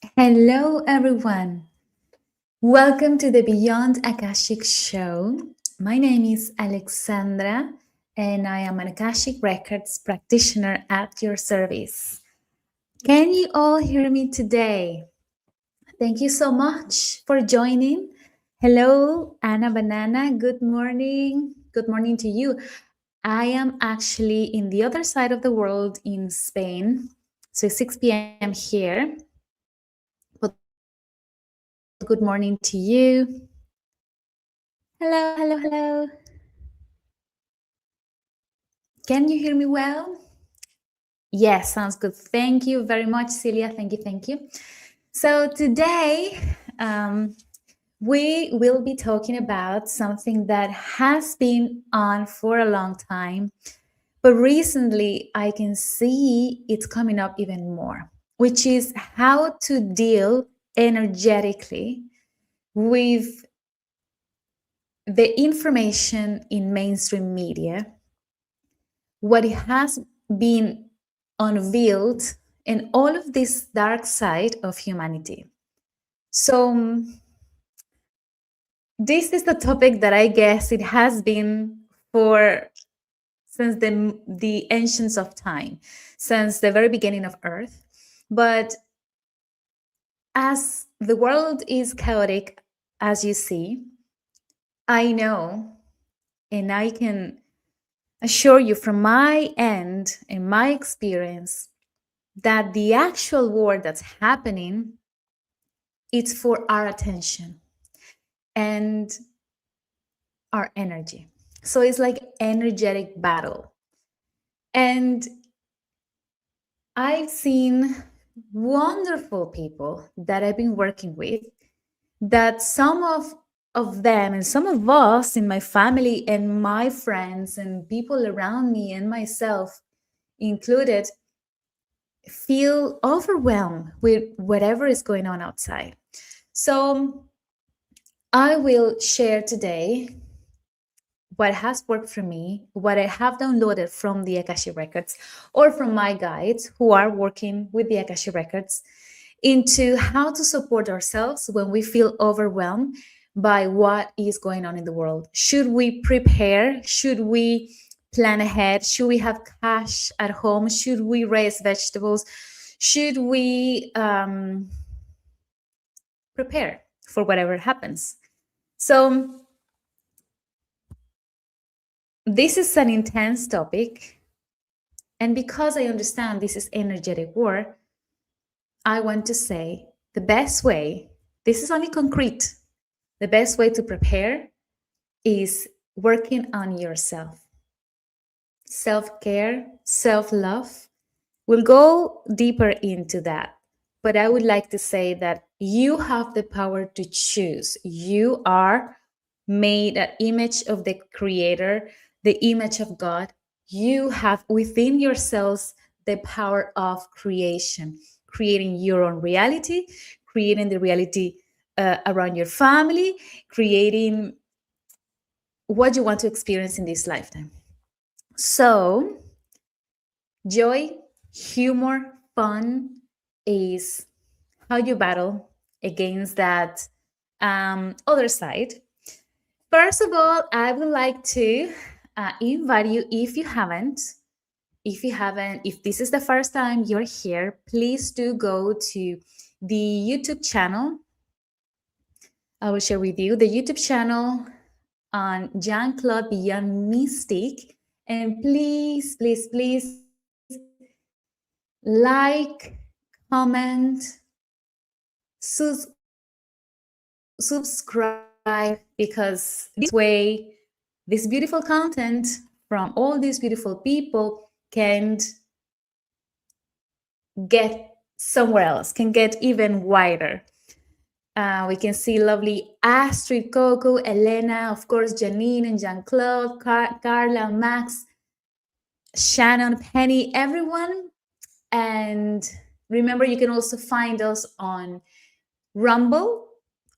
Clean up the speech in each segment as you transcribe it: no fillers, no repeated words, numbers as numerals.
Hello, everyone. Welcome to the Beyond Akashic show. My name is Alexandra, and I am an Akashic Records practitioner at your service. Can you all hear me today? Thank you so much for joining. Hello, Anna Banana. Good morning. Good morning to you. I am actually in the other side of the world in Spain. So it's 6 p.m. here. But good morning to you. Hello, hello, hello. Can you hear me well? Yes, sounds good. Thank you very much, Celia. Thank you, thank you. So today we will be talking about something that has been on for a long time, but recently I can see it's coming up even more, which is how to deal energetically with the information in mainstream media, what has been unveiled, and all of this dark side of humanity. So, this is the topic that I guess it has been for since the ancients of time, since the very beginning of Earth. But as the world is chaotic, as you see, I know and I can assure you from my end and my experience that the actual war that's happening, it's for our attention and our energy. So it's like energetic battle. And I've seen wonderful people that I've been working with, that some of them and some of us in my family and my friends and people around me and myself included feel overwhelmed with whatever is going on outside. So I will share today what has worked for me, what I have downloaded from the Akashic Records or from my guides who are working with the Akashic Records, into how to support ourselves when we feel overwhelmed by what is going on in the world. Should we prepare? Should we plan ahead? Should we have cash at home? Should we raise vegetables? Should we prepare for whatever happens? So, this is an intense topic. And because I understand this is energetic war, I want to say the best way, this is only concrete, the best way to prepare is working on yourself. Self care, self love. We'll go deeper into that. But I would like to say that you have the power to choose. You are made an image of the Creator, the image of God. You have within yourselves the power of creation, creating your own reality, creating the reality around your family, creating what you want to experience in this lifetime. So, joy, humor, fun is how you battle against that other side. First of all, I would like to invite you, if this is the first time you're here, please do go to the YouTube channel. I will share with you the YouTube channel on Jean-Claude Beyond Mystic. And please, please, please like, comment, subscribe, because this way, this beautiful content from all these beautiful people can get somewhere else, can get even wider. We can see lovely Astrid, Coco, Elena, of course, Janine and Jean-Claude, Carla, Max, Shannon, Penny, everyone. And remember, you can also find us on Rumble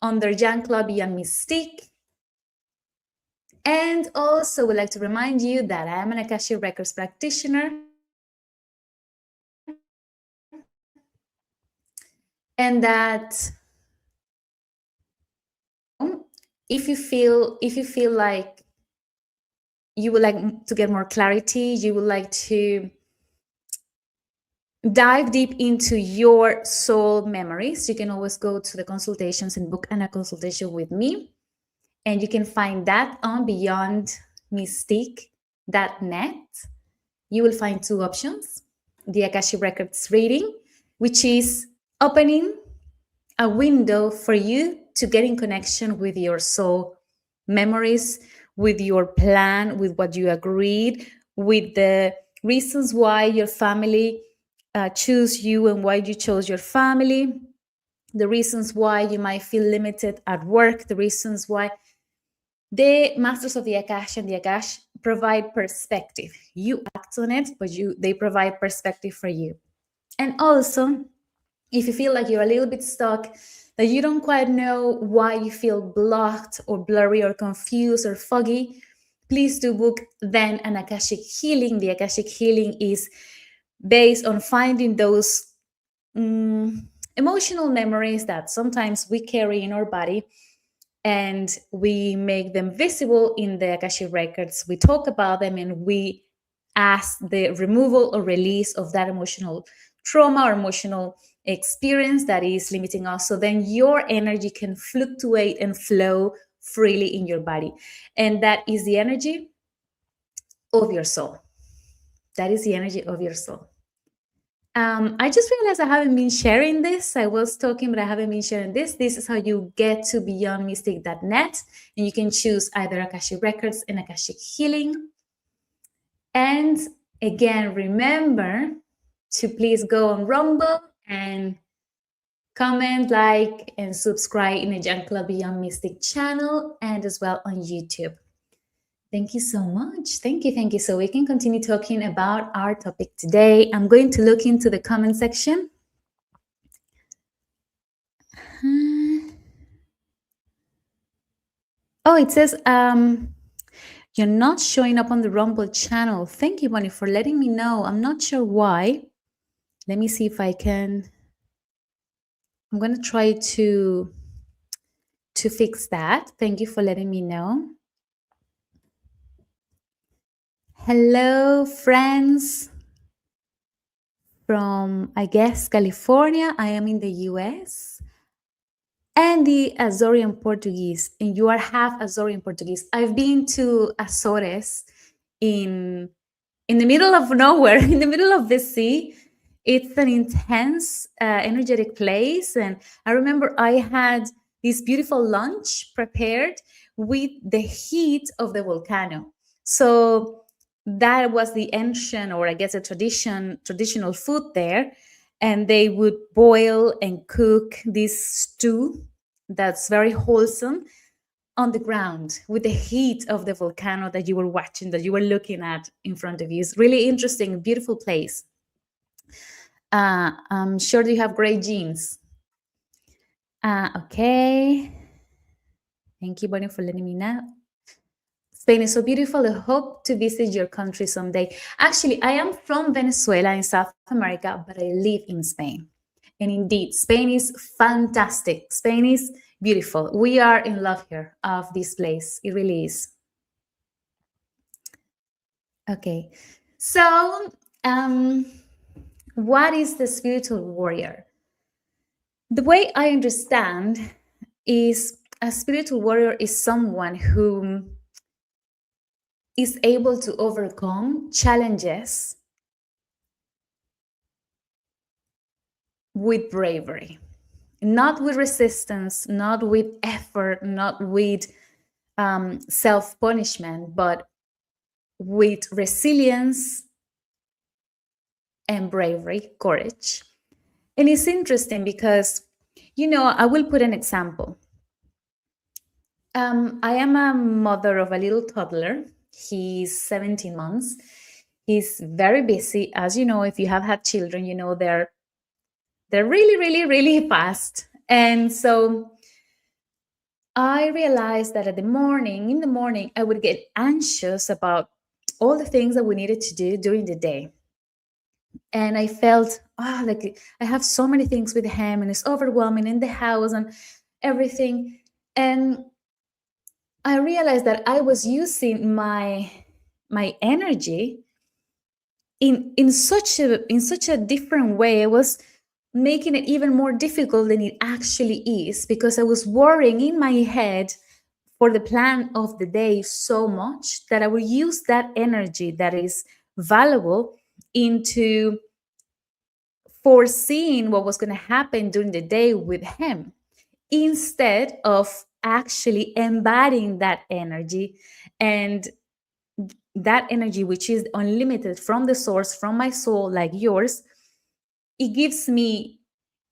under Jean-Claude Beyond Mystique. And also, would like to remind you that I am an Akashic Records practitioner. And that if you feel like you would like to get more clarity, you would like to dive deep into your soul memories, you can always go to the consultations and book a consultation with me. And you can find that on beyondmystique.net. You will find two options: the Akashic Records reading, which is opening a window for you to get in connection with your soul memories, with your plan, with what you agreed, with the reasons why your family choose you and why you chose your family, the reasons why you might feel limited at work, the reasons why. The masters of the Akash and the Akash provide perspective. You act on it, but they provide perspective for you. And also, if you feel like you're a little bit stuck, that you don't quite know why you feel blocked or blurry or confused or foggy, please do book then an Akashic healing. The Akashic healing is based on finding those emotional memories that sometimes we carry in our body, and we make them visible in the Akashic records. We talk about them and we ask the removal or release of that emotional trauma or emotional experience that is limiting us. So then your energy can fluctuate and flow freely in your body. And that is the energy of your soul. That is the energy of your soul. I just realized I haven't been sharing this. I was talking, but I haven't been sharing this. This is how you get to beyondmystic.net, and you can choose either Akashic Records and Akashic Healing. And again, remember to please go on Rumble and comment, like, and subscribe in the Young Club Beyond Mystic channel, and as well on YouTube. Thank you so much. Thank you. Thank you. So we can continue talking about our topic today. I'm going to look into the comment section. Oh, it says you're not showing up on the Rumble channel. Thank you, Bonnie, for letting me know. I'm not sure why. Let me see if I can. I'm going to try to fix that. Thank you for letting me know. Hello, friends from, I guess, California. I am in the US. And the Azorean Portuguese. And you are half Azorean Portuguese. I've been to Azores in the middle of nowhere, in the middle of the sea. It's an intense, energetic place. And I remember I had this beautiful lunch prepared with the heat of the volcano. So that was the ancient, or I guess a traditional food there. And they would boil and cook this stew that's very wholesome on the ground with the heat of the volcano that you were watching, that you were looking at in front of you. It's really interesting, beautiful place. I'm sure you have great genes. Okay. Thank you, Bonnie, for letting me know. Spain is so beautiful. I hope to visit your country someday. Actually, I am from Venezuela in South America, but I live in Spain. And indeed, Spain is fantastic. Spain is beautiful. We are in love here of this place. It really is. Okay. So, what is the spiritual warrior? The way I understand is a spiritual warrior is someone who is able to overcome challenges with bravery, not with resistance, not with effort, not with self-punishment, but with resilience and bravery, courage. And it's interesting because, I will put an example. I am a mother of a little toddler. He's 17 months. He's very busy. As you know, if you have had children, they're really, really, really fast. And so I realized that in the morning, I would get anxious about all the things that we needed to do during the day. And I felt, like I have so many things with him and it's overwhelming in the house and everything. And I realized that I was using my energy in such a different way. I was making it even more difficult than it actually is, because I was worrying in my head for the plan of the day so much that I would use that energy that is valuable into foreseeing what was going to happen during the day with him, instead of actually embodying that energy. And that energy, which is unlimited from the source, from my soul, like yours, it gives me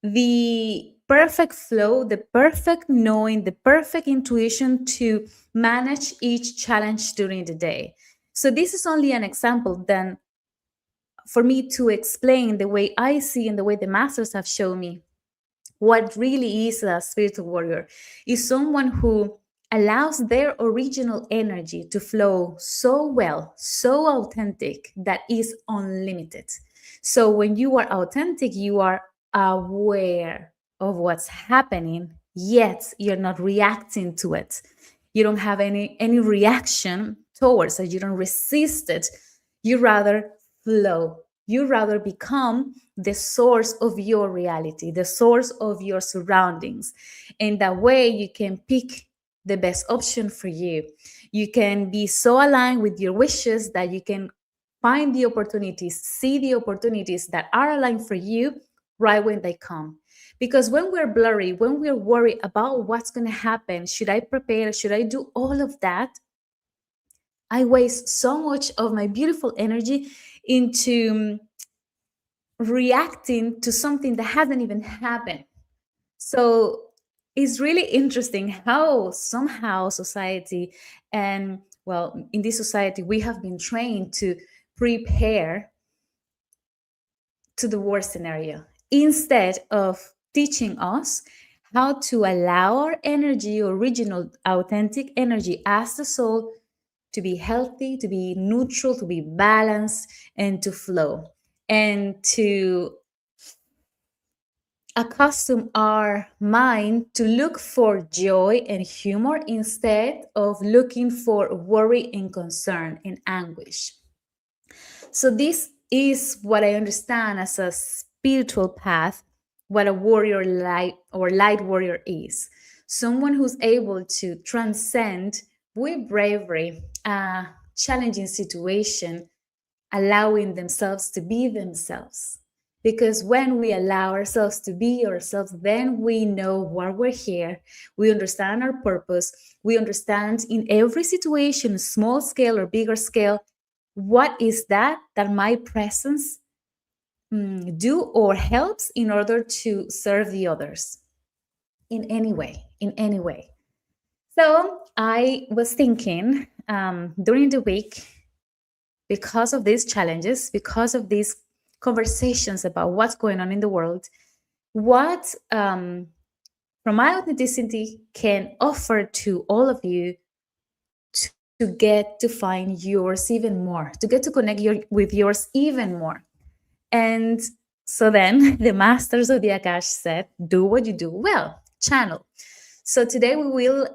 the perfect flow, the perfect knowing, the perfect intuition to manage each challenge during the day. So this is only an example then for me to explain the way I see and the way the masters have shown me what really is a spiritual warrior is someone who allows their original energy to flow so well, so authentic, that is unlimited. So when you are authentic, you are aware of what's happening, yet you're not reacting to it. You don't have any reaction towards it. You don't resist it. You rather flow. You rather become the source of your reality, the source of your surroundings. And that way you can pick the best option for you. You can be so aligned with your wishes that you can find the opportunities, see the opportunities that are aligned for you right when they come. Because when we're blurry, when we're worried about what's going to happen, should I prepare? Should I do all of that? I waste so much of my beautiful energy into reacting to something that hasn't even happened. So it's really interesting how somehow society, and well, in this society, we have been trained to prepare to the worst scenario instead of teaching us how to allow our energy, original, authentic energy as the soul, to be healthy, to be neutral, to be balanced, and to flow, and to accustom our mind to look for joy and humor instead of looking for worry and concern and anguish. So, this is what I understand as a spiritual path, what a warrior light or light warrior is. Someone who's able to transcend with bravery a challenging situation, allowing themselves to be themselves. Because when we allow ourselves to be ourselves, then we know why we're here. We understand our purpose. We understand in every situation, small scale or bigger scale, what is that my presence do or helps in order to serve the others in any way, in any way. So I was thinking during the week, because of these challenges, because of these conversations about what's going on in the world, what from my authenticity can offer to all of you to get to find yours even more, to get to connect with yours even more. And so then the masters of the Akash said, do what you do well, channel. So today we will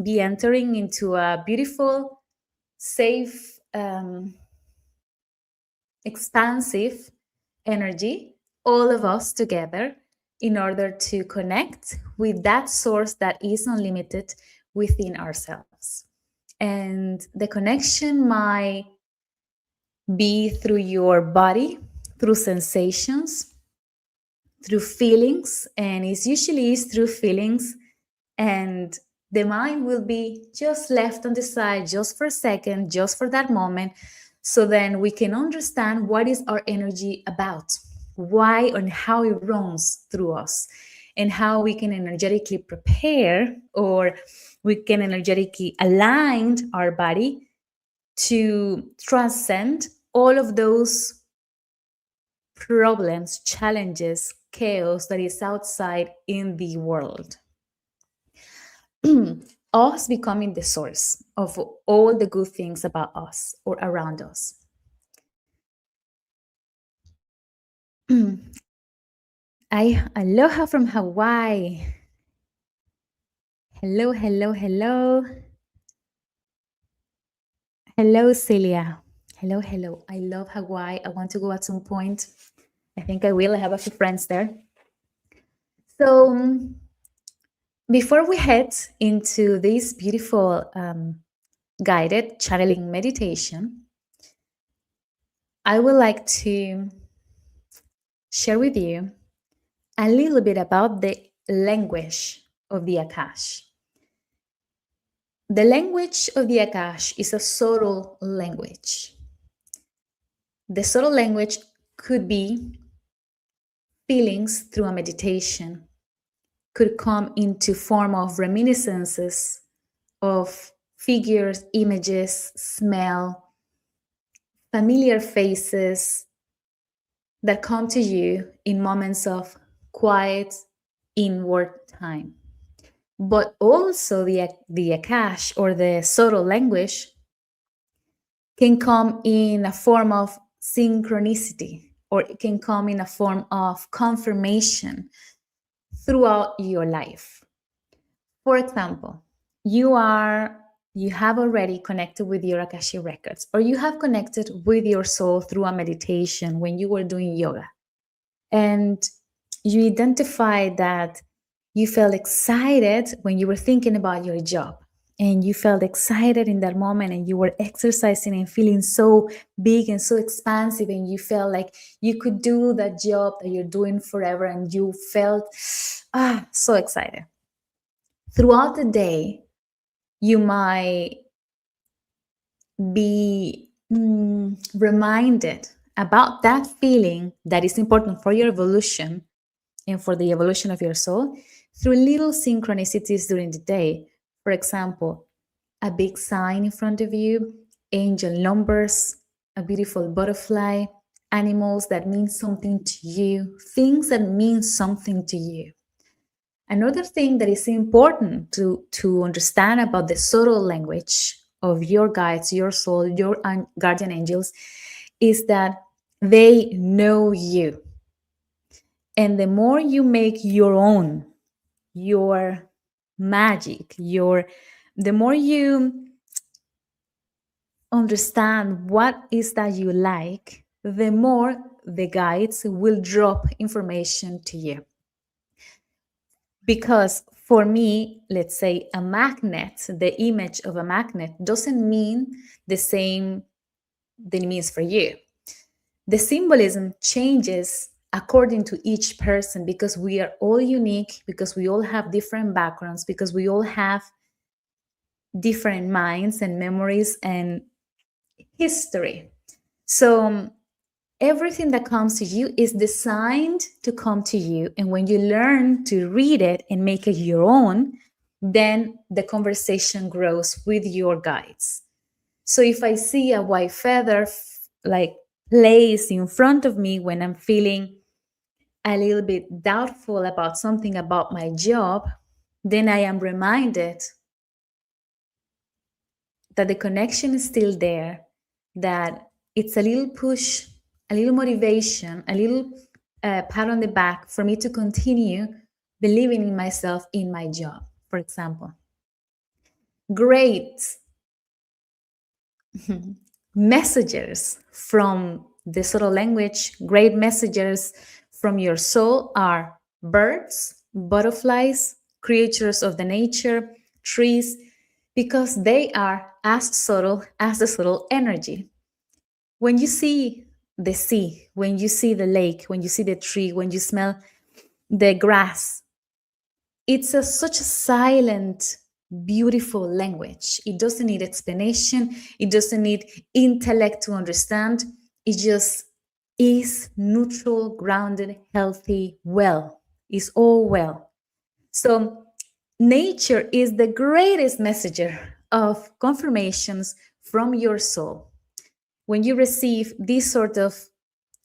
be entering into a beautiful, safe, expansive energy, all of us together, in order to connect with that source that is unlimited within ourselves. And the connection might be through your body, through sensations, through feelings, and it usually is through feelings. And the mind will be just left on the side just for a second, just for that moment. So then we can understand what is our energy about, why and how it runs through us, and how we can energetically prepare, or we can energetically align our body to transcend all of those problems, challenges, chaos that is outside in the world. Us becoming the source of all the good things about us or around us. Aloha from Hawaii. Hello, hello, hello. Hello, Celia. Hello, hello. I love Hawaii. I want to go at some point. I think I will. I have a few friends there. So, before we head into this beautiful guided channeling meditation, I would like to share with you a little bit about the language of the Akash. The language of the Akash is a subtle language. The subtle language could be feelings through a meditation, could come into form of reminiscences of figures, images, smell, familiar faces that come to you in moments of quiet inward time. But also the Akash, or the subtle language, can come in a form of synchronicity, or it can come in a form of confirmation throughout your life. For example, you have already connected with your Akashic records, or you have connected with your soul through a meditation when you were doing yoga. And you identified that you felt excited when you were thinking about your job. And you felt excited in that moment, and you were exercising and feeling so big and so expansive, and you felt like you could do that job that you're doing forever, and you felt so excited. Throughout the day, you might be reminded about that feeling that is important for your evolution and for the evolution of your soul through little synchronicities during the day. For example, a big sign in front of you, angel numbers, a beautiful butterfly, animals that mean something to you, things that mean something to you. Another thing that is important to understand about the subtle language of your guides, your soul, your guardian angels, is that they know you. And the more you make your own, your magic, the more you understand what is that you like, the more the guides will drop information to you. Because for me, let's say a magnet, the image of a magnet doesn't mean the same than it means for you. The symbolism changes according to each person, because we are all unique, because we all have different backgrounds, because we all have different minds and memories and history. So everything that comes to you is designed to come to you. And when you learn to read it and make it your own, then the conversation grows with your guides. So if I see a white feather like placed in front of me when I'm feeling a little bit doubtful about something about my job, then I am reminded that the connection is still there, that it's a little push, a little motivation, a little pat on the back for me to continue believing in myself in my job, for example. Great messengers from the subtle language, great messengers from your soul are birds, butterflies, creatures of the nature, trees, because they are as subtle as the subtle energy. When you see the sea, when you see the lake, when you see the tree, when you smell the grass, it's such a silent, beautiful language. It doesn't need explanation. It doesn't need intellect to understand. It just is neutral, grounded, healthy, well. It's all well. So nature is the greatest messenger of confirmations from your soul. When you receive these sort of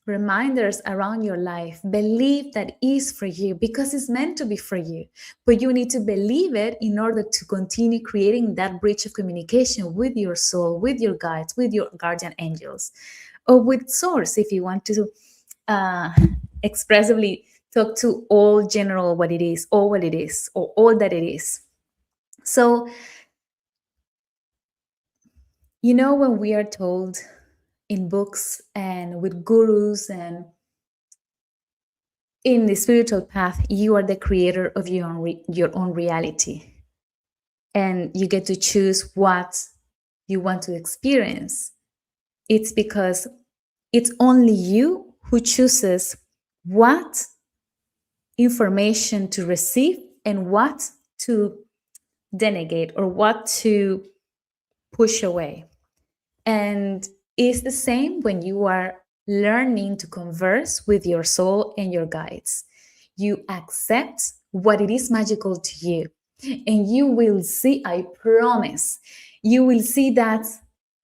reminders around your life, believe that is for you, because it's meant to be for you. But you need to believe it in order to continue creating that bridge of communication with your soul, with your guides, with your guardian angels, or with source if you want to uh, expressively talk to all general what it is, or what it is, or all that it is. So, when we are told in books and with gurus and in the spiritual path, you are the creator of your own reality, and you get to choose what you want to experience. It's because it's only you who chooses what information to receive and what to denegate, or what to push away. And it's the same when you are learning to converse with your soul and your guides. You accept what it is magical to you, and you will see, I promise, you will see that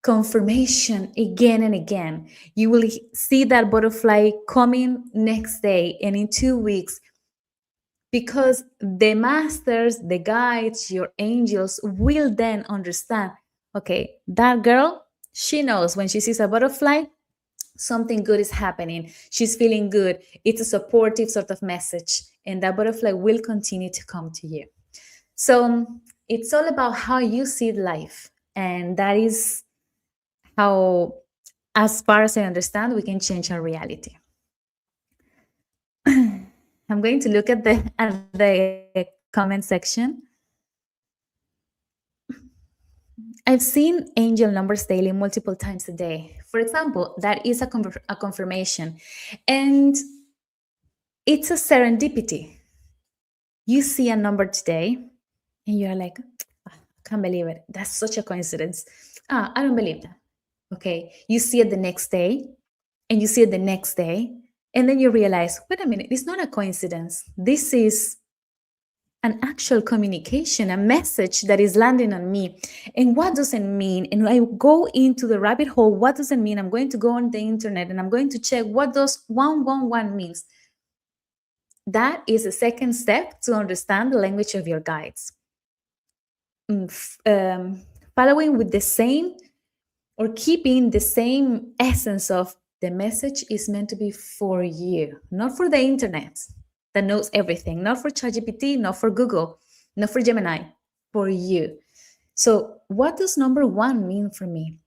confirmation again and again. You will see that butterfly coming next day and in 2 weeks, because the masters, the guides, your angels will then understand, okay, that girl, she knows when she sees a butterfly, something good is happening. She's feeling good. It's a supportive sort of message, and that butterfly will continue to come to you. So it's all about how you see life. And that is how, as far as I understand, we can change our reality. I'm going to look at the comment section. I've seen angel numbers daily multiple times a day. For example, that is a confirmation. And it's a serendipity. You see a number today and you're like, "Ah, I can't believe it. That's such a coincidence. I don't believe that." Okay. You see it the next day, and you see it the next day. And then you realize, wait a minute, it's not a coincidence. This is an actual communication, a message that is landing on me. And what does it mean? And I go into the rabbit hole. What does it mean? I'm going to go on the internet and I'm going to check what does 111 means. That is the second step to understand the language of your guides. Following with the same, or keeping the same essence of the message is meant to be for you, not for the internet that knows everything, not for ChatGPT, not for Google, not for Gemini, for you. So, what does number one mean for me?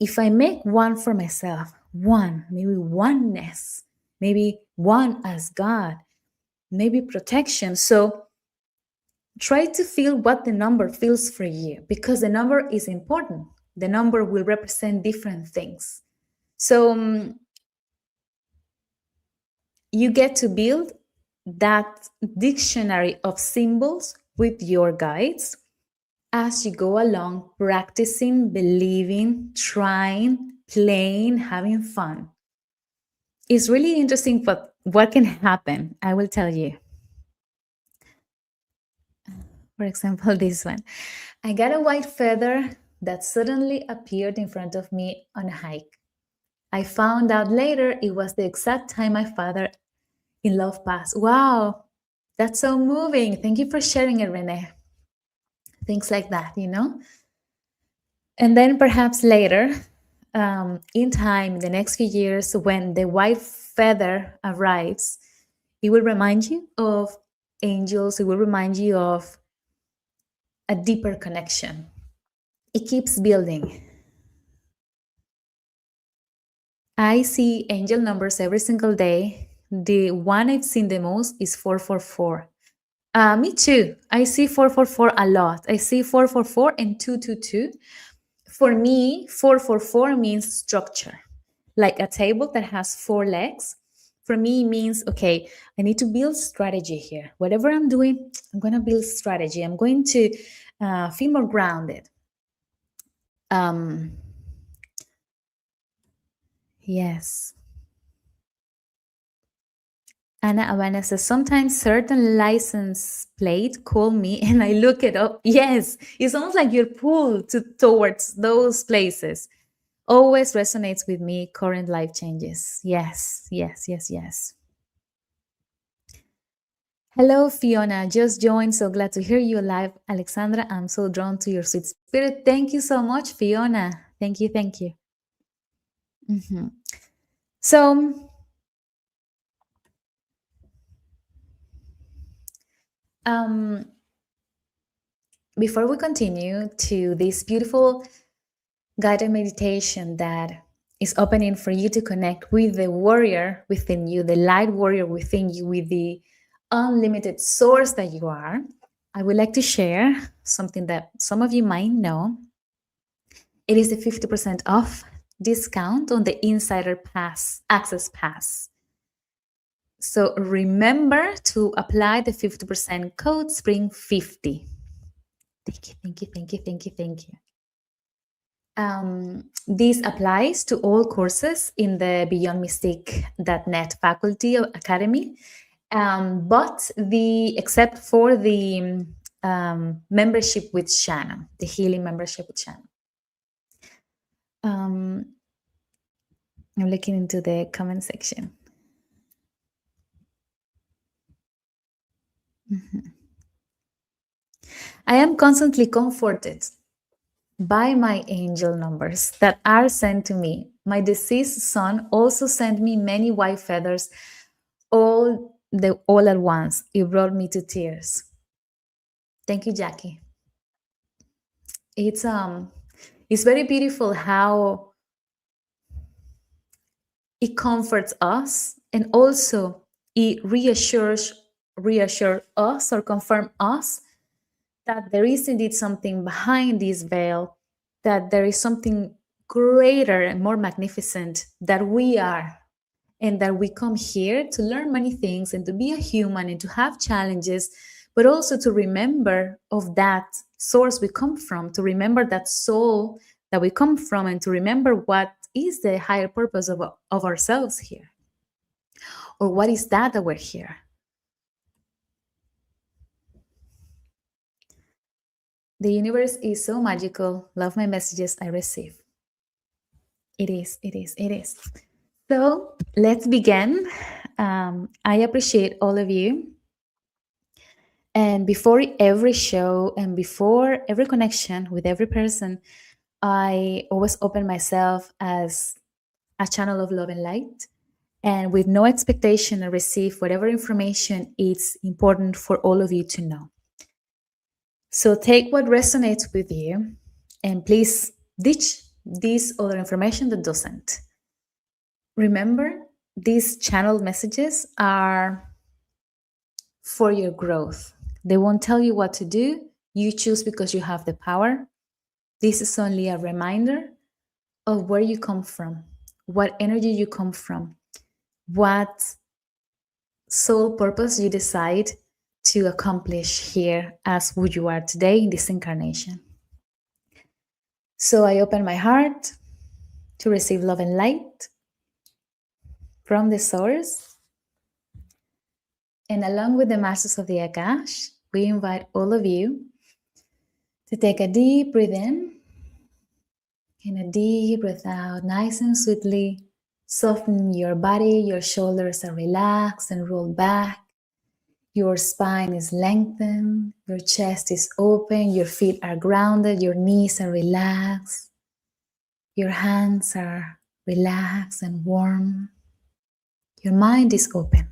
If I make one for myself, one, maybe oneness, maybe one as God, maybe protection. So, try to feel what the number feels for you, because the number is important. The number will represent different things. So, you get to build that dictionary of symbols with your guides as you go along, practicing, believing, trying, playing, having fun. It's really interesting what can happen. I will tell you. For example, this one. I got a white feather that suddenly appeared in front of me on a hike. I found out later it was the exact time my father in love passed. Wow, that's so moving. Thank you for sharing it, Renee. Things like that, And then perhaps later, in time, in the next few years, when the white feather arrives, it will remind you of angels. It will remind you of a deeper connection. It keeps building. I see angel numbers every single day. The one I've seen the most is 444. Me too. I see 444 a lot. I see 444 and 222. For me, 444 means structure, like a table that has four legs. For me, it means, okay, I need to build strategy here. Whatever I'm doing, I'm going to build strategy. I'm going to feel more grounded. Yes. Anna Havana says, sometimes certain license plate call me and I look it up. Yes, it's almost like you're pulled towards those places. Always resonates with me, current life changes. Yes, yes, yes, yes. Hello, Fiona. Just joined. So glad to hear you live. Alexandra, I'm so drawn to your sweet spirit. Thank you so much, Fiona. Thank you, thank you. So, Um, Before we continue to this beautiful guided meditation that is opening for you to connect with the warrior within you, the light warrior within you, with the unlimited source that you are, I would like to share something that some of you might know. It is a 50% off discount on the Insider Pass, Access Pass. So remember to apply the 50% code SPRING50. Thank you, thank you, thank you, thank you, thank you. This applies to all courses in the BeyondMystique.net faculty academy, but except for the membership with Shannon, the healing membership with Shannon. I'm looking into the comment section. I am constantly comforted by my angel numbers that are sent to me. My deceased son also sent me many white feathers all at once. It brought me to tears. Thank you, Jackie. It's very beautiful how it comforts us, and also it reassures us or confirm us that there is indeed something behind this veil, that there is something greater and more magnificent that we are, and that we come here to learn many things and to be a human and to have challenges, but also to remember of that source we come from, to remember that soul that we come from, and to remember what is the higher purpose of ourselves here, or what is that we're here. The universe is so magical. Love my messages I receive. It is, it is, it is. So let's begin. I appreciate all of you. And before every show and before every connection with every person, I always open myself as a channel of love and light. And with no expectation, I receive whatever information is important for all of you to know. So take what resonates with you, and please ditch this other information that doesn't. Remember, these channeled messages are for your growth. They won't tell you what to do. You choose because you have the power. This is only a reminder of where you come from, what energy you come from, what soul purpose you decide to accomplish here as who you are today in this incarnation. So I open my heart to receive love and light from the source. And along with the masters of the Akash, we invite all of you to take a deep breath in and a deep breath out, nice and sweetly. Soften your body, your shoulders are relaxed and rolled back. Your spine is lengthened, your chest is open, your feet are grounded, your knees are relaxed. Your hands are relaxed and warm. Your mind is open.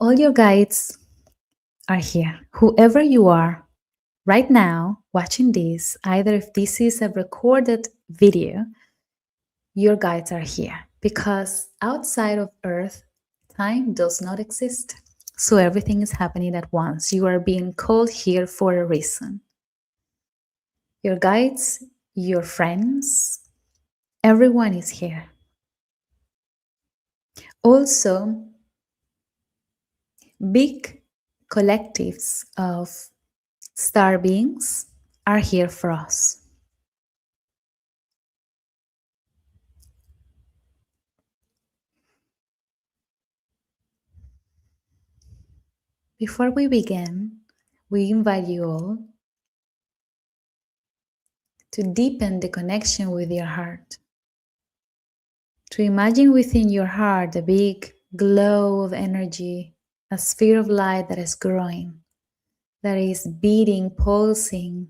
All your guides are here. Whoever you are right now watching this, either if this is a recorded video, your guides are here, because outside of Earth, time does not exist. So everything is happening at once. You are being called here for a reason. Your guides, your friends, everyone is here. Also, big collectives of star beings are here for us. Before we begin, we invite you all to deepen the connection with your heart. To imagine within your heart a big glow of energy, a sphere of light that is growing, that is beating, pulsing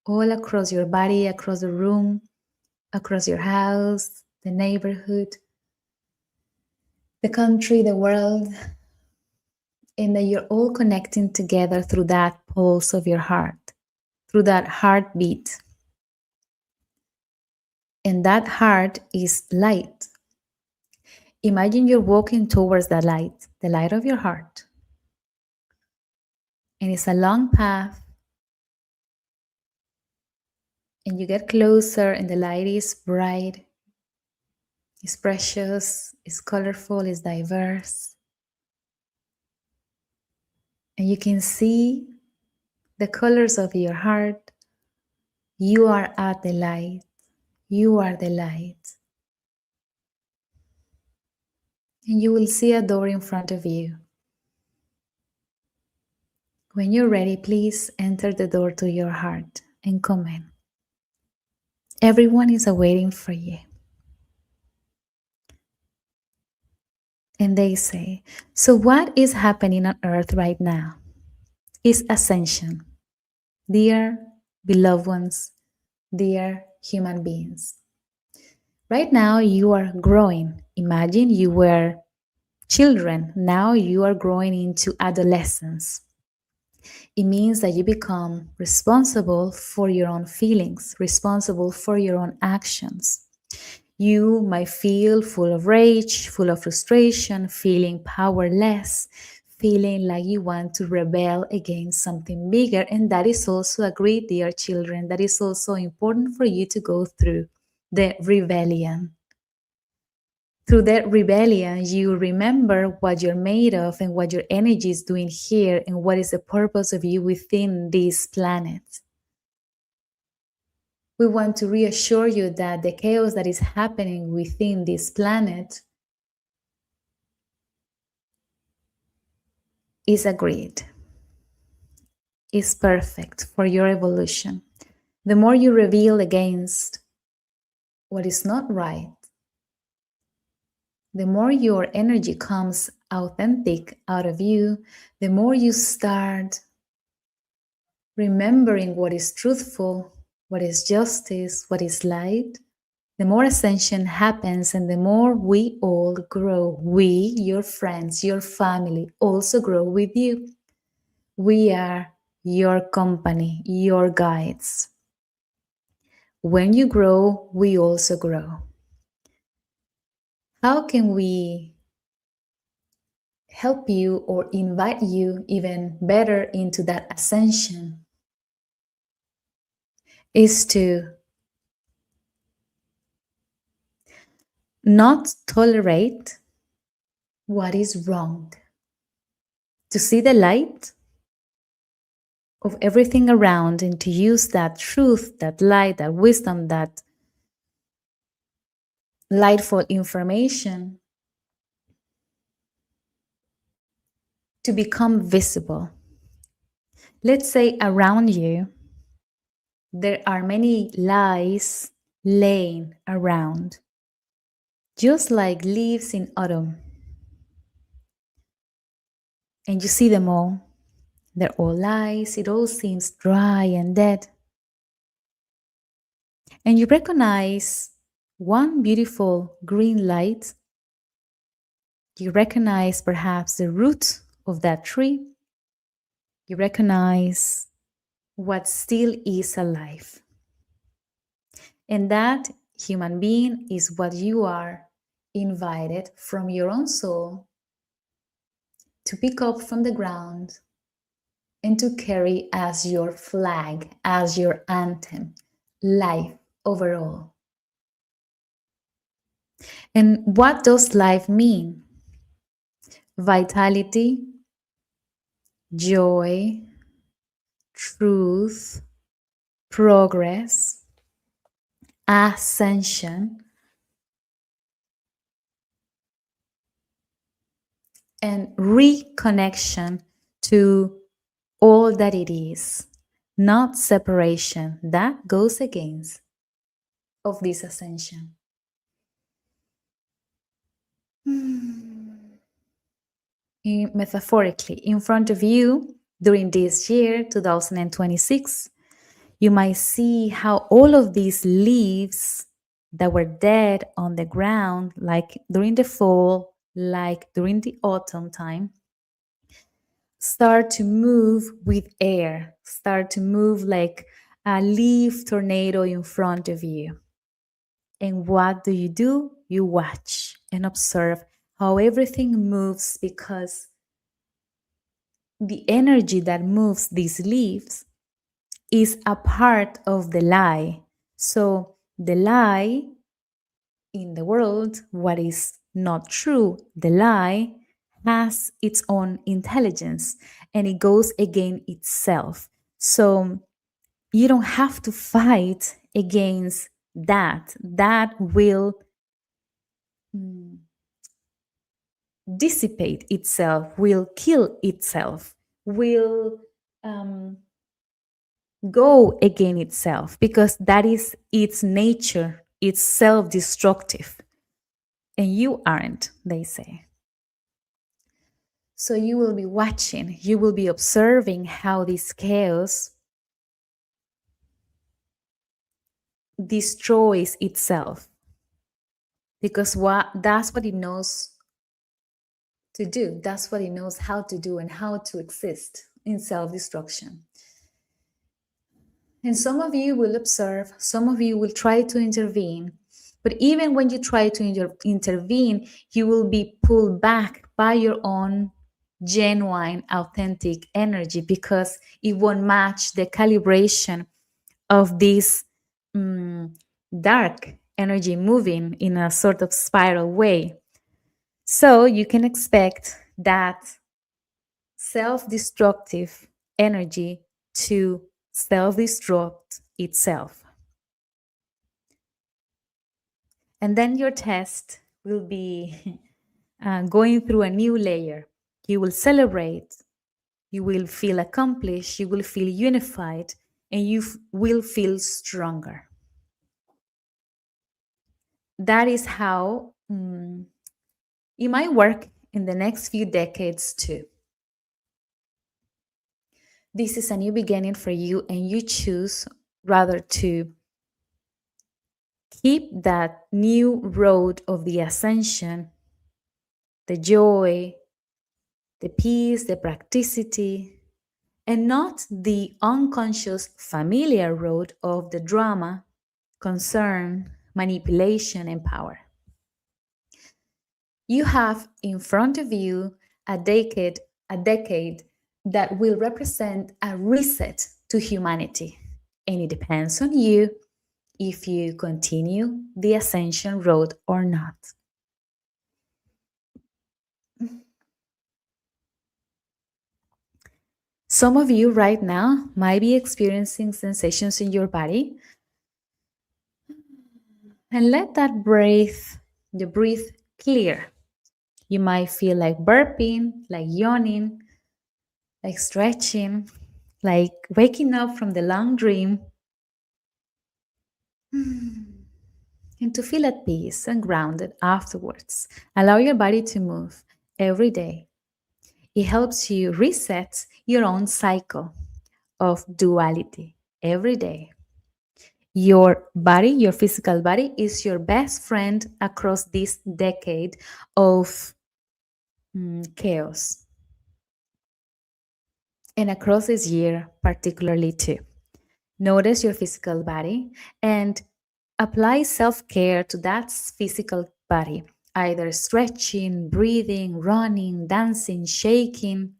all across your body, across the room, across your house, the neighborhood. the country, the world, and that you're all connecting together through that pulse of your heart, through that heartbeat. And that heart is light. Imagine you're walking towards the light of your heart. And it's a long path. And you get closer, and the light is bright, it's precious, it's colorful, it's diverse. And you can see the colors of your heart. You are at the light. You are the light. And you will see a door in front of you. When you're ready, please enter the door to your heart and come in. Everyone is waiting for you. And they say, so what is happening on earth right now is ascension. Dear beloved ones, dear human beings. Right now you are growing. Imagine you were children. Now you are growing into adolescence. It means that you become responsible for your own feelings, responsible for your own actions. You might feel full of rage, full of frustration, feeling powerless, feeling like you want to rebel against something bigger. And that is also a great, dear children, that is also important for you to go through the rebellion. Through that rebellion, you remember what you're made of and what your energy is doing here and what is the purpose of you within this planet. We want to reassure you that the chaos that is happening within this planet is agreed, is perfect for your evolution. The more you rebel against what is not right, the more your energy comes authentic out of you, the more you start remembering what is truthful, what is justice, what is light, the more ascension happens and the more we all grow. We, your friends, your family, also grow with you. We are your company, your guides. When you grow, we also grow. How can we help you or invite you even better into that ascension? Is to not tolerate what is wrong, to see the light of everything around and to use that truth, that light, that wisdom, that lightful information to become visible. Let's say around you, there are many lies laying around, just like leaves in autumn. And you see them all. They're all lies. It all seems dry and dead. And you recognize one beautiful green light. You recognize perhaps the root of that tree. You recognize what still is alive. And that human being is what you are invited from your own soul to pick up from the ground and to carry as your flag, as your anthem, life overall. And what does life mean? Vitality, joy, truth, progress, ascension, and reconnection to all that it is, not separation. That goes against of this ascension. Metaphorically, in front of you during this year, 2026, you might see how all of these leaves that were dead on the ground, like during the fall, like during the autumn time, start to move with air, start to move like a leaf tornado in front of you. And what do? You watch and observe how everything moves, because the energy that moves these leaves is a part of the lie. So the lie in the world, what is not true, the lie has its own intelligence and it goes against itself. So you don't have to fight against that. That will dissipate itself, will kill itself, will um, go against itself, because that is its nature. It's self destructive. And you aren't, they say. So you will be watching, you will be observing how this chaos destroys itself, because that's what it knows to do. That's what it knows how to do and how to exist in self destruction. And some of you will observe, some of you will try to intervene. But even when you try to intervene, you will be pulled back by your own genuine, authentic energy, because it won't match the calibration of this dark energy moving in a sort of spiral way. So you can expect that self destructive energy to self destruct itself. And then your test will be going through a new layer. You will celebrate, you will feel accomplished, you will feel unified, and you will feel stronger. That is how it might work in the next few decades too. This is a new beginning for you, and you choose rather to keep that new road of the ascension, the joy, the peace, the practicity, and not the unconscious familiar road of the drama, concern, manipulation, and power. You have in front of you a decade that will represent a reset to humanity. And it depends on you if you continue the ascension road or not. Some of you right now might be experiencing sensations in your body. And let that the breath clear. You might feel like burping, like yawning, like stretching, like waking up from the long dream. And to feel at peace and grounded afterwards. Allow your body to move every day. It helps you reset your own cycle of duality every day. Your body, your physical body, is your best friend across this decade of chaos. And across this year, particularly too. Notice your physical body and apply self care to that physical body, either stretching, breathing, running, dancing, shaking,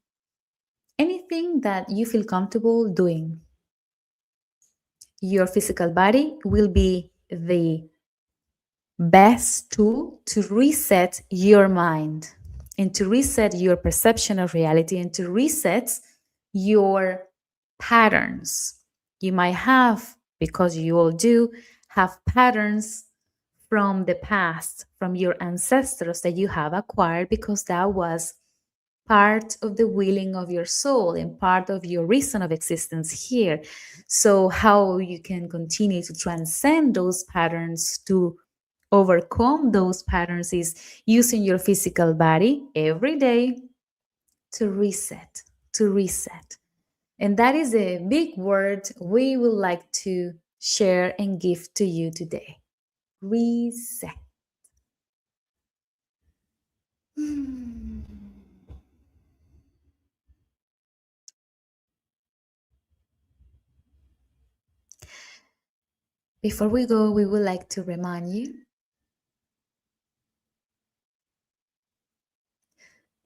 anything that you feel comfortable doing. Your physical body will be the best tool to reset your mind and to reset your perception of reality and to reset your patterns. You might have, because you all do, have patterns from the past, from your ancestors that you have acquired because that was part of the willing of your soul and part of your reason of existence here. So, how you can continue to transcend those patterns, to overcome those patterns, is using your physical body every day to reset, to reset. And that is a big word we would like to share and give to you today. Reset. Before we go, we would like to remind you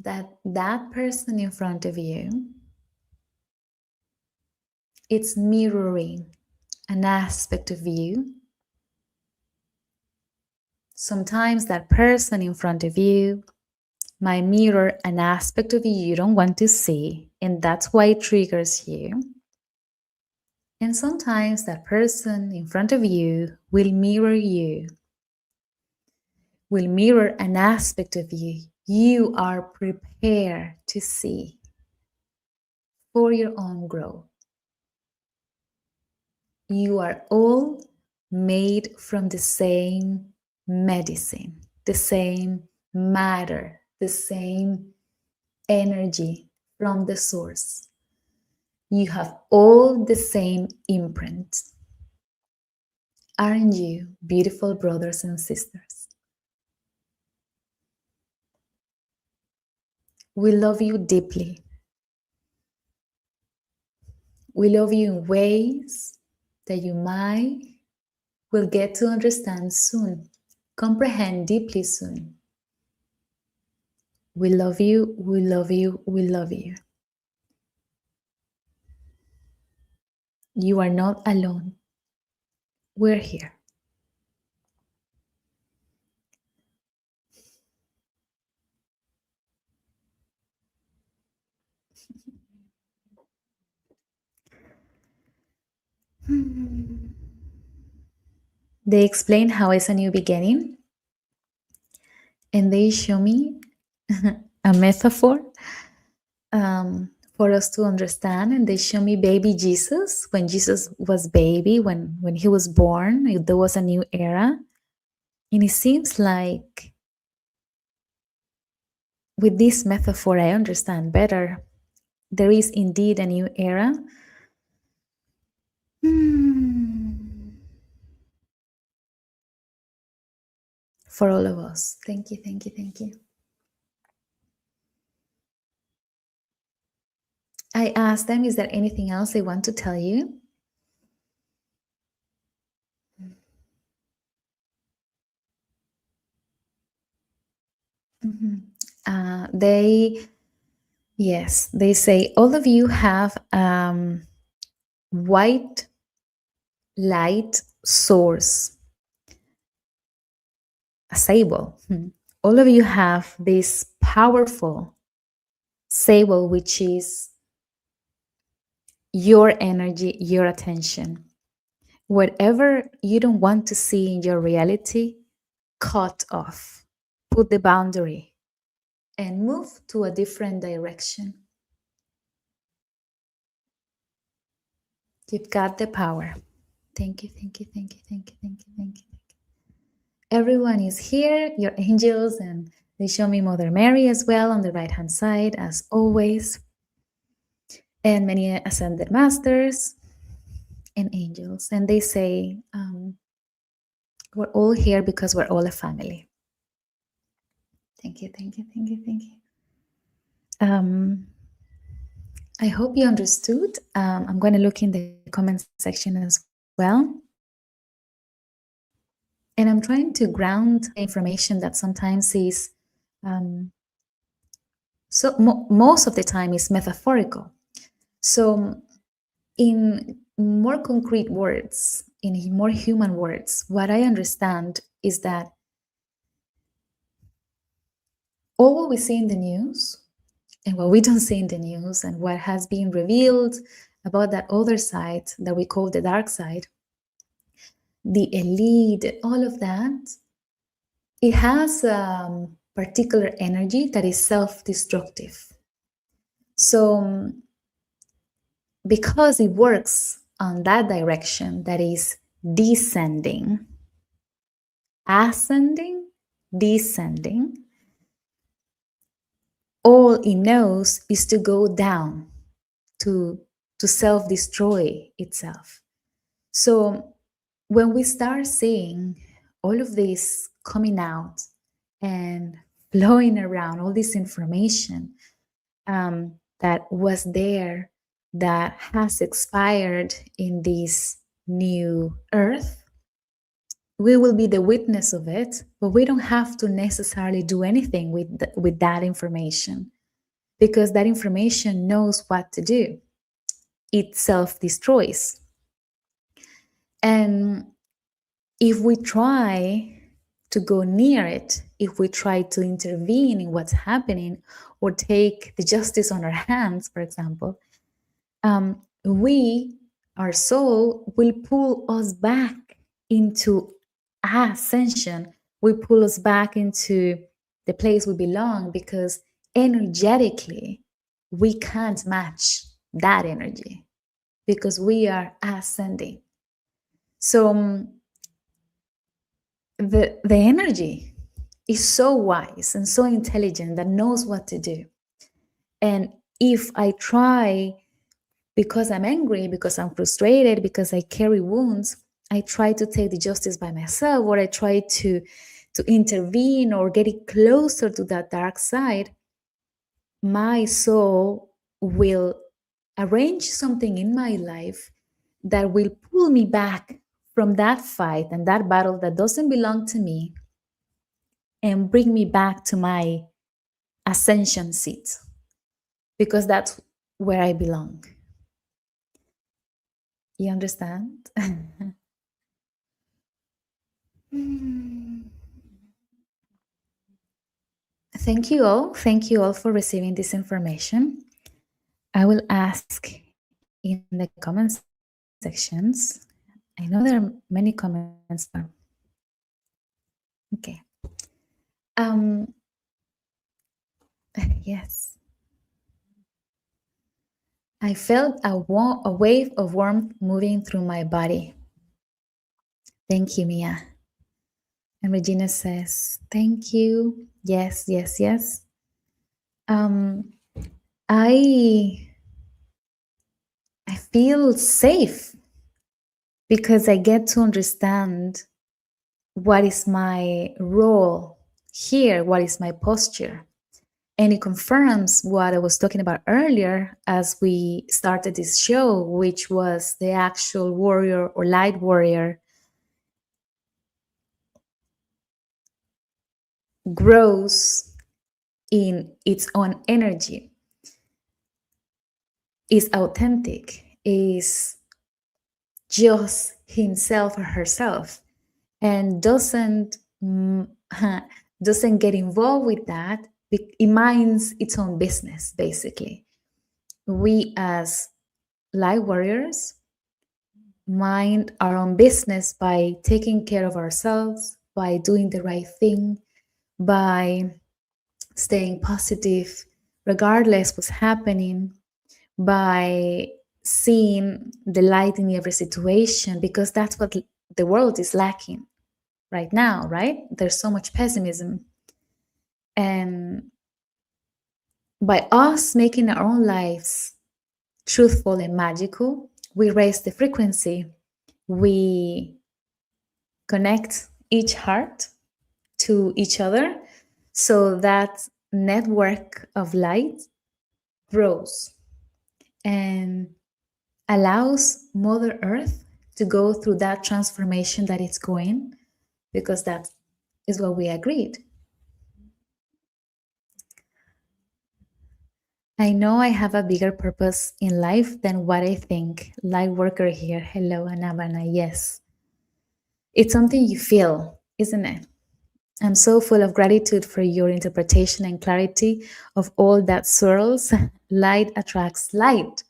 that that person in front of you, it's mirroring an aspect of you. Sometimes that person in front of you might mirror an aspect of you you don't want to see, and that's why it triggers you. And sometimes that person in front of you, will mirror an aspect of you are prepared to see for your own growth. You are all made from the same medicine, the same matter, the same energy from the source. You have all the same imprint. Aren't you, beautiful brothers and sisters? We love you deeply. We love you in ways that you might will get to understand soon, comprehend deeply soon. We love you, we love you, we love you. You are not alone. We're here. They explain how it's a new beginning, and they show me a metaphor for us to understand. And they show me baby Jesus, when Jesus was baby, when he was born, there was a new era. And it seems like with this metaphor, I understand better. There is indeed a new era. For all of us. Thank you, thank you, thank you. I asked them, is there anything else they want to tell you? They say all of you have white light source, a sable. All of you have this powerful sable, which is your energy, your attention. Whatever you don't want to see in your reality, cut off, put the boundary, and move to a different direction. You've got the power. Thank you, thank you, thank you, thank you, thank you, thank you. Everyone is here, your angels, and they show me Mother Mary as well on the right-hand side, as always. And many ascended masters and angels. And they say, we're all here because we're all a family. Thank you, thank you, thank you, thank you. I hope you understood. I'm going to look in the comment section as well. And I'm trying to ground information that sometimes is, most of the time is metaphorical. So in more concrete words, in more human words, what I understand is that all what we see in the news and what we don't see in the news and what has been revealed about that other side that we call the dark side, the elite, all of that, it has a particular energy that is self-destructive. So because it works on that direction that is descending, ascending, descending, all it knows is to go down, to self-destroy itself. So when we start seeing all of this coming out and flowing around, all this information that was there, that has expired in this new earth. We will be the witness of it, but we don't have to necessarily do anything with that information, because that information knows what to do. It self-destroys. And if we try to go near it, if we try to intervene in what's happening or take the justice on our hands, for example, our soul will pull us back into ascension, will pull us back into the place we belong, because energetically we can't match that energy, because we are ascending. So the energy is so wise and so intelligent that knows what to do. And if I try, because I'm angry, because I'm frustrated, because I carry wounds, I try to take the justice by myself, or I try to intervene or get it closer to that dark side, my soul will arrange something in my life that will pull me back from that fight and that battle that doesn't belong to me, and bring me back to my ascension seat, because that's where I belong. You understand? Thank you all. Thank you all for receiving this information. I will ask in the comment sections. I know there are many comments. Okay. Yes. I felt a wave of warmth moving through my body. Thank you, Mia. And Regina says, thank you. Yes, yes, yes. I feel safe because I get to understand what is my role here, what is my posture. And it confirms what I was talking about earlier as we started this show, which was the actual warrior or light warrior grows in its own energy, is authentic, is just himself or herself, and doesn't get involved with that. It minds its own business, basically. We as light warriors mind our own business by taking care of ourselves, by doing the right thing, by staying positive regardless what's happening, by seeing the light in every situation, because that's what the world is lacking right now, right? There's so much pessimism. And by us making our own lives truthful and magical, we raise the frequency, we connect each heart to each other, so that network of light grows and allows Mother Earth to go through that transformation that it's going, because that is what we agreed. I know I have a bigger purpose in life than what I think. Light worker here. Hello, Anabana. Yes. It's something you feel, isn't it? I'm so full of gratitude for your interpretation and clarity of all that swirls. Light attracts light.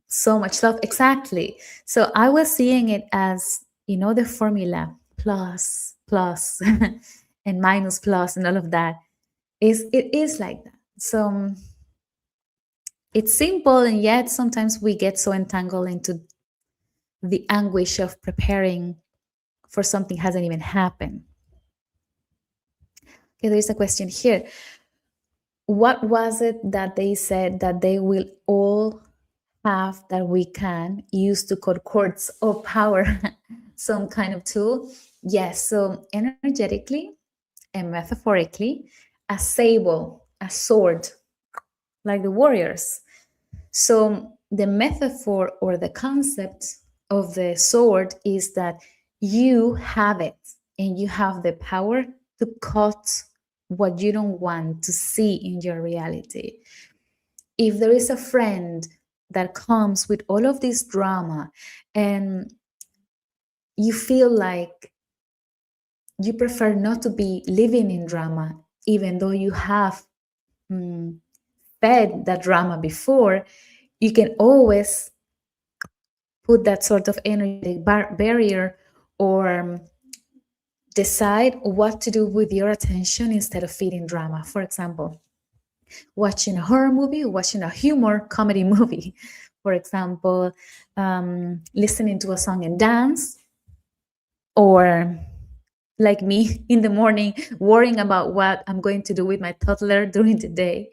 So much love. Exactly. So I was seeing it as, the formula, plus, and minus plus, and all of that. It is like that. So it's simple, and yet sometimes we get so entangled into the anguish of preparing for something hasn't even happened. Okay, there is a question here. What was it that they said that they will all have that we can use to cut cords or power some kind of tool? Yes, so energetically and metaphorically, a sable, a sword, like the warriors. So the metaphor or the concept of the sword is that you have it and you have the power to cut what you don't want to see in your reality. If there is a friend that comes with all of this drama and you feel like you prefer not to be living in drama, even though you have mm, fed that drama before, you can always put that sort of energetic barrier or decide what to do with your attention instead of feeding drama. For example, watching a horror movie, watching a humor comedy movie. For example, listening to a song and dance, or like me in the morning, worrying about what I'm going to do with my toddler during the day.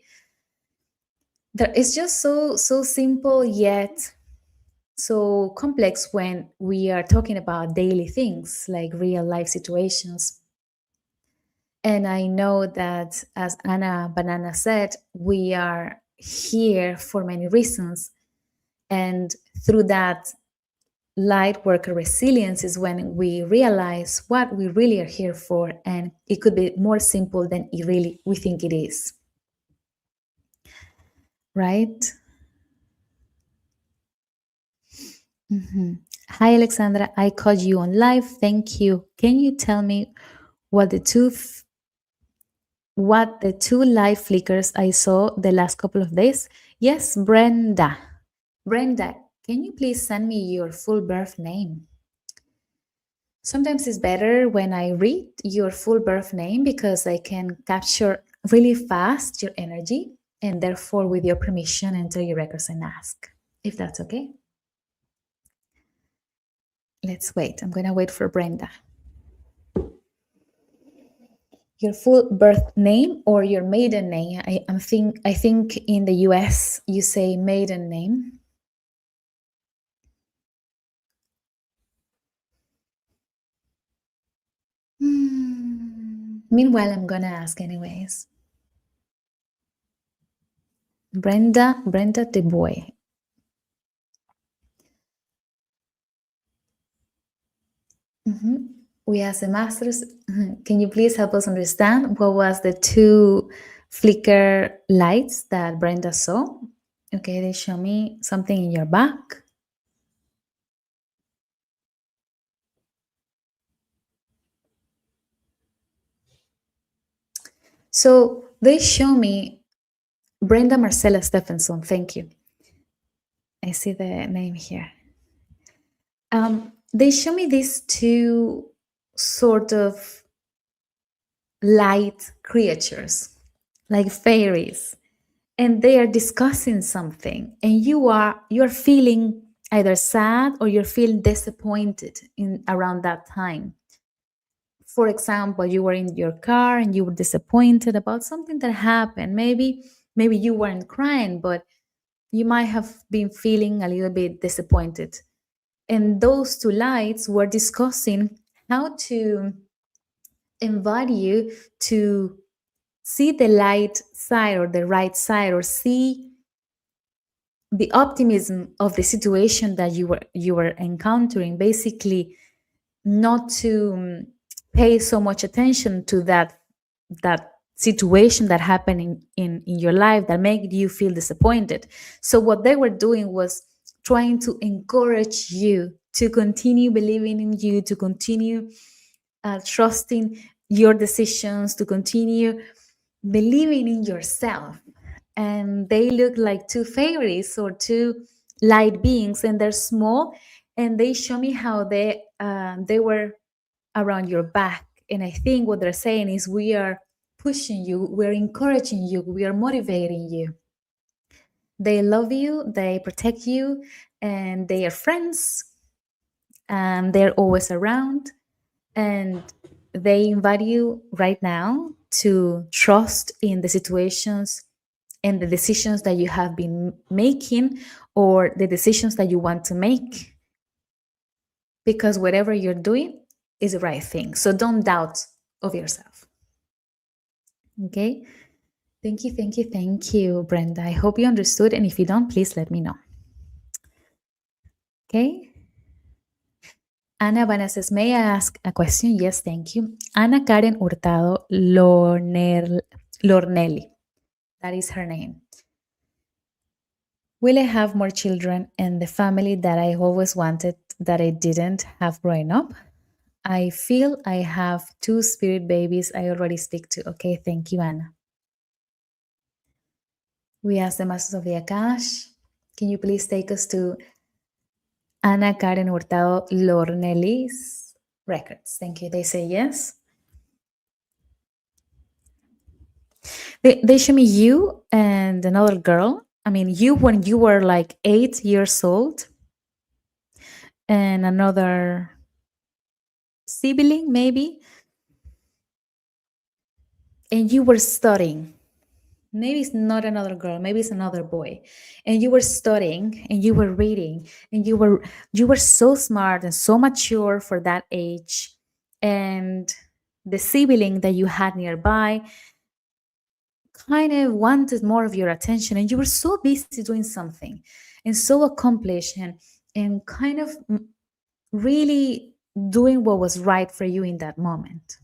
It's just so simple yet so complex when we are talking about daily things like real life situations. And I know that, as Anna Banana said, we are here for many reasons. And through that light worker resilience is when we realize what we really are here for. And it could be more simple than it really we think it is. Right? Mhm. Hi, Alexandra. I caught you on live. Thank you. Can you tell me what the two live flickers I saw the last couple of days? Yes, Brenda. Brenda, can you please send me your full birth name? Sometimes it's better when I read your full birth name because I can capture really fast your energy and therefore, with your permission, enter your records and ask if that's okay. Let's wait. I'm going to wait for Brenda. Your full birth name or your maiden name? I think in the US you say maiden name. Meanwhile, I'm gonna ask anyways. Brenda De Boy. We asked the masters, can you please help us understand what was the two flicker lights that Brenda saw? Okay, they show me something in your back. So they show me Brenda Marcella Stephenson. Thank you. I see the name here. They show me these two sort of light creatures, like fairies, and they are discussing something, and you're feeling either sad or you're feeling disappointed in around that time. For example, you were in your car and you were disappointed about something that happened. Maybe you weren't crying, but you might have been feeling a little bit disappointed. And those two lights were discussing how to invite you to see the light side or the right side, or see the optimism of the situation that you were encountering. Basically, not to pay so much attention to that situation that happened in your life that made you feel disappointed. So what they were doing was trying to encourage you to continue believing in you, to continue trusting your decisions, to continue believing in yourself. And they look like two fairies or two light beings, and they're small, and they show me how they were around your back. And I think what they're saying is, we are pushing you, we're encouraging you, we are motivating you. They love you, they protect you, and they are friends, and they're always around. And they invite you right now to trust in the situations and the decisions that you have been making, or the decisions that you want to make, because whatever you're doing is the right thing. So don't doubt of yourself. Okay. Thank you, thank you, thank you, Brenda. I hope you understood. And if you don't, please let me know. Okay. Ana Vana says, may I ask a question? Yes, thank you. Ana Karen Hurtado Lornelli. That is her name. Will I have more children and the family that I always wanted that I didn't have growing up? I feel I have two spirit babies I already speak to. Okay, thank you, Anna. We ask the Masters of the Akash. Can you please take us to Ana Karen Hurtado Lornelli's records? Thank you. They say yes. They show me you and another girl. I mean, you when you were like 8 years old, and another sibling, maybe, and you were studying. Maybe it's not another girl, maybe it's another boy, and you were studying and you were reading and you were so smart and so mature for that age, and the sibling that you had nearby kind of wanted more of your attention, and you were so busy doing something and so accomplished, and kind of really doing what was right for you in that moment.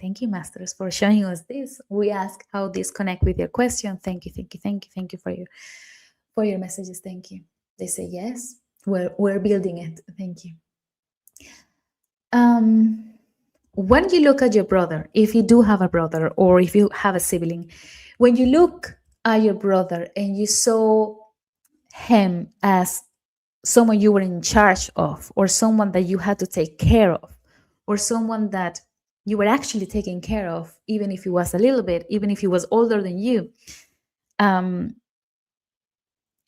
Thank you, Masters, for showing us this. We ask how this connect with your question. Thank you, thank you, thank you, thank you for your messages. Thank you. They say yes. We're building it. Thank you. Um, when you look at your brother, if you do have a brother or if you have a sibling, when you look at your brother and you saw him as someone you were in charge of, or someone that you had to take care of, or someone that you were actually taking care of, even if he was a little bit, even if he was older than you, um,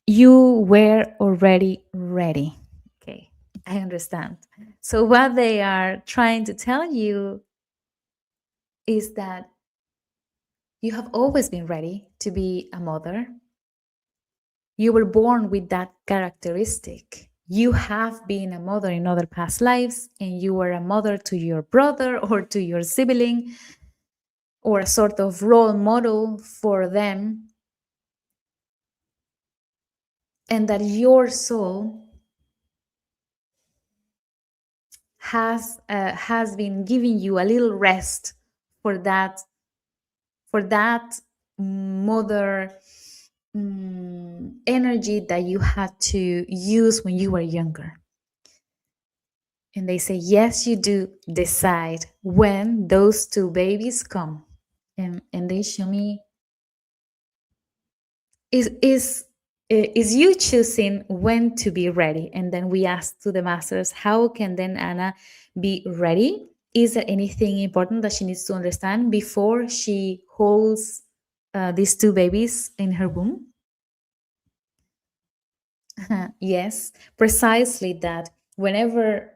you were already ready. Okay, I understand. So, what they are trying to tell you is that you have always been ready to be a mother. You were born with that characteristic. You have been a mother in other past lives, and you were a mother to your brother or to your sibling, or a sort of role model for them, and that your soul has been giving you a little rest for that mother energy that you had to use when you were younger. And they say, yes, you do decide when those two babies come. And they show me is you choosing when to be ready. And then we ask to the masters, how can then Anna be ready? Is there anything important that she needs to understand before she holds these two babies in her womb? Yes, precisely that. Whenever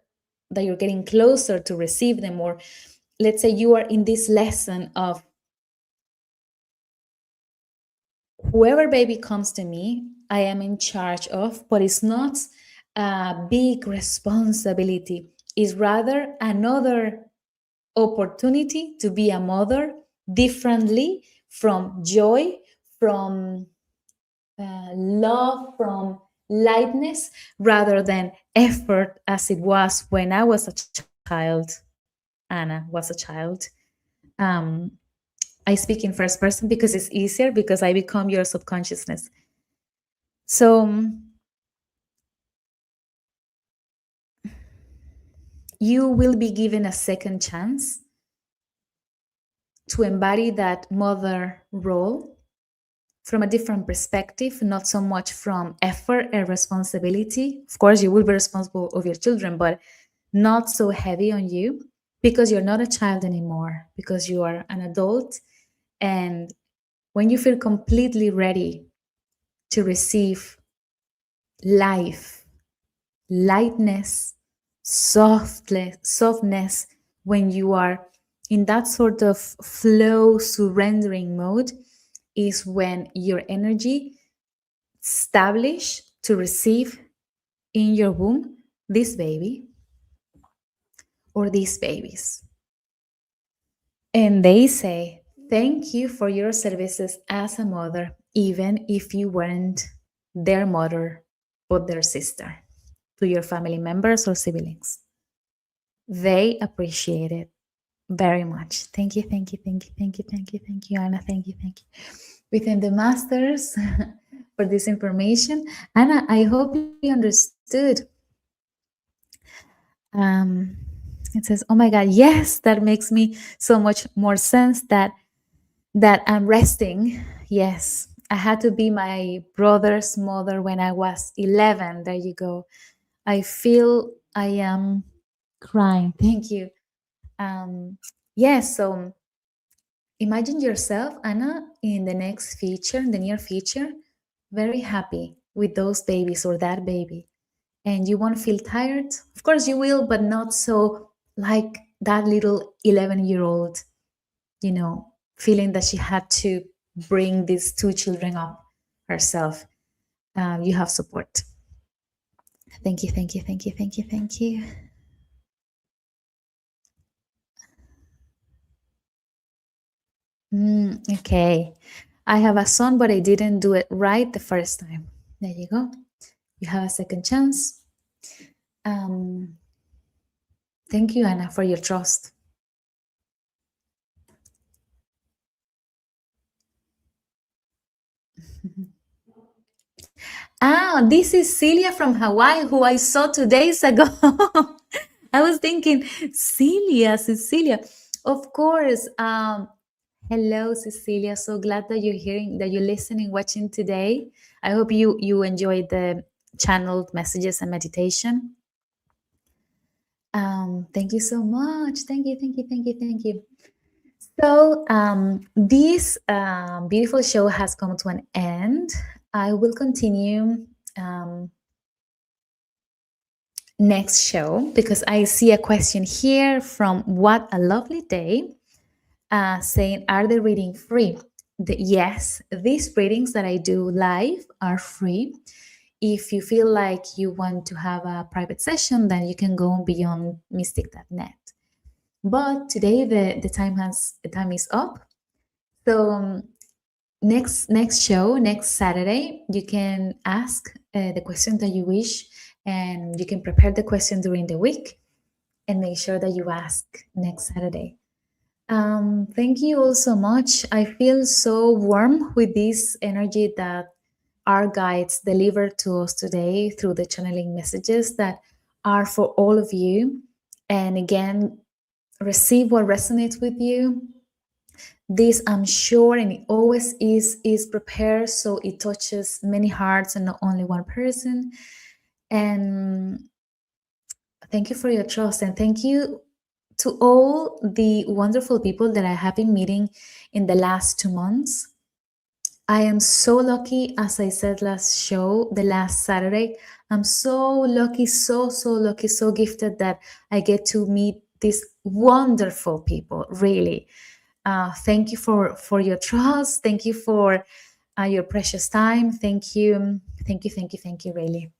that you're getting closer to receive them, or let's say you are in this lesson of whoever baby comes to me, I am in charge of, but it's not a big responsibility. It's rather another opportunity to be a mother differently, from joy, from love, from lightness, rather than effort as it was when I was a child. Anna was a child. Um, I speak in first person because it's easier, because I become your subconsciousness. So you will be given a second chance to embody that mother role from a different perspective, not so much from effort and responsibility. Of course, you will be responsible of your children, but not so heavy on you, because you're not a child anymore, because you are an adult. And when you feel completely ready to receive life, lightness, softness, when you are in that sort of flow surrendering mode, is when your energy establish to receive in your womb this baby or these babies. And they say, thank you for your services as a mother, even if you weren't their mother but their sister, to your family members or siblings. They appreciate it very much. Thank you, thank you, thank you, thank you, thank you, thank you, Anna. Thank you, thank you. Within the masters for this information. Anna, I hope you understood. Um, it says, "Oh my God, yes, that makes me so much more sense that I'm resting." Yes, I had to be my brother's mother when I was 11. There you go. I feel I am crying. Thank you. Um, yes, so imagine yourself, Anna, in the next future, in the near future, very happy with those babies or that baby. And you won't feel tired. Of course, you will, but not so like that little 11-year-old, feeling that she had to bring these two children up herself. You have support. Thank you, thank you, thank you, thank you, thank you. Okay. I have a son, but I didn't do it right the first time. There you go. You have a second chance. Um, Thank you, Anna, for your trust. Ah, this is Celia from Hawaii, who I saw 2 days ago. I was thinking, Celia, Cecilia. Of course. Hello, Cecilia. So glad that you're hearing, that you're listening, watching today. I hope you enjoyed the channeled messages and meditation. Thank you so much. Thank you, thank you, thank you, thank you. So this beautiful show has come to an end. I will continue next show because I see a question here from What a Lovely Day saying, are the reading free? Yes, these readings that I do live are free. If you feel like you want to have a private session, then you can go beyond mystic.net. But today the time is up. So next show, next Saturday, you can ask the question that you wish, and you can prepare the question during the week and make sure that you ask next Saturday. Thank you all so much. I feel so warm with this energy that our guides deliver to us today through the channeling messages that are for all of you. And again, receive what resonates with you. This, I'm sure, and it always is prepared so it touches many hearts and not only one person. And thank you for your trust, and thank you to all the wonderful people that I have been meeting in the last 2 months. I am so lucky, as I said last show, the last Saturday. I'm so lucky, so lucky, so gifted that I get to meet these wonderful people, really. Thank you for your trust. Thank you for your precious time. Thank you, thank you, thank you, thank you, really.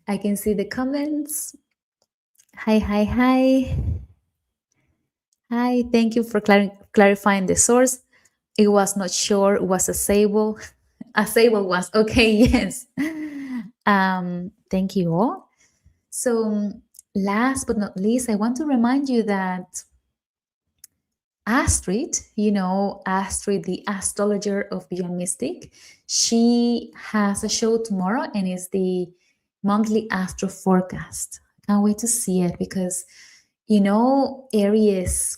I can see the comments. Hi, hi, hi. Hi, thank you for clarifying the source. It was not sure it was a sable. A sable was okay, yes. Thank you all. So last but not least, I want to remind you that Astrid, Astrid, the astrologer of Beyond Mystic, she has a show tomorrow and it's the monthly astro forecast. Can't wait to see it because, Aries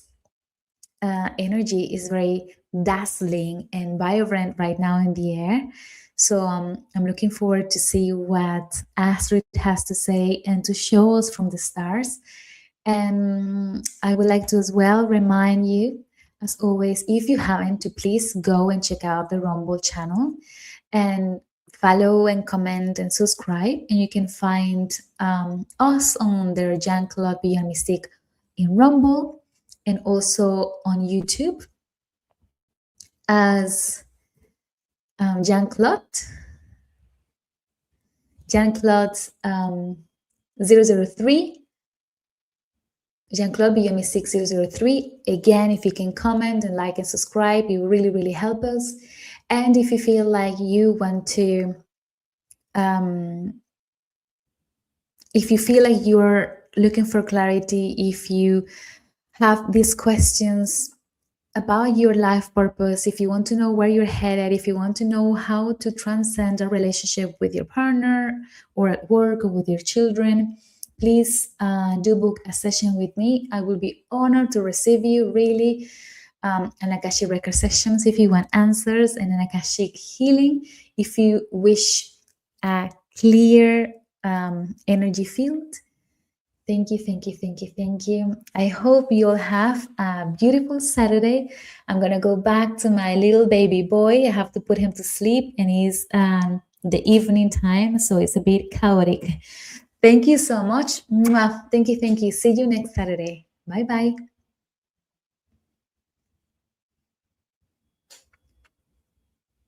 energy is very dazzling and vibrant right now in the air. So I'm looking forward to see what Astrid has to say and to show us from the stars. And I would like to as well remind you, as always, if you haven't, to please go and check out the Rumble channel and follow and comment and subscribe. And you can find us on the Jean-Claude Beyond Mystic in Rumble and also on YouTube as Jean-Claude 003 Jean-Claude Biomi 6003. Again, if you can comment and like and subscribe, it will really, really help us. And if you feel like you want to, if you feel like you're looking for clarity, if you have these questions about your life purpose, if you want to know where you're headed, if you want to know how to transcend a relationship with your partner or at work or with your children, please do book a session with me. I will be honored to receive you, really. An Akashic record sessions if you want answers, and an Akashic healing if you wish a clear energy field. Thank you, thank you, thank you, thank you. I hope you'll have a beautiful Saturday. I'm going to go back to my little baby boy. I have to put him to sleep, and it's the evening time, so it's a bit chaotic. Thank you so much. Mwah. Thank you, thank you. See you next Saturday. Bye bye.